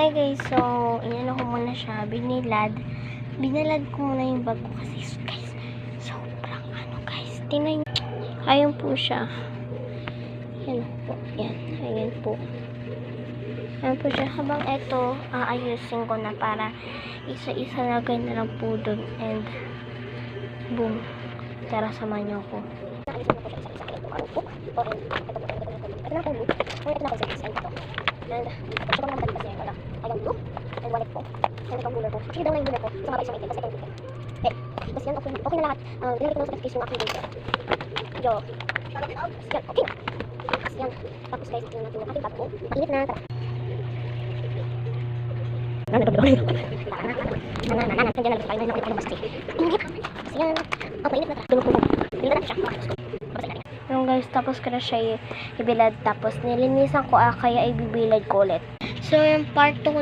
Hi guys, so inano ko muna siya, binalad ko muna yung bag ko kasi guys, sobrang guys, tingnan nyo, ayun po siya, yan po, ayan po siya, habang eto, aayusin ko na para isa-isa lagay na lang po dun, and boom, tara samahan nyo ako. Aayusin na po siya isa-isa, ayan po, ito po, ito na po, ito na po sa ito, and ito na po kasi wala, ayan blue, and wallet po, and itong ruler po, actually daw na yung ruler po, sa mga isang itin, kasi itong itin, tapos yan, okay na lahat, linalik ko na sa case yung aking data, yo, yan, okay na, tapos yan, tapos guys, tingnan natin yung aking bag po, mainit na, tara. Nandiyan na gusto tayo na yung basti. Init. Kasi yan. Mainit na. Dulog ko. Bilad na siya. Yung guys, tapos ko na siya ibilad. Tapos nilinisan ko kaya ibibilad ko ulit. So yung part 2 ko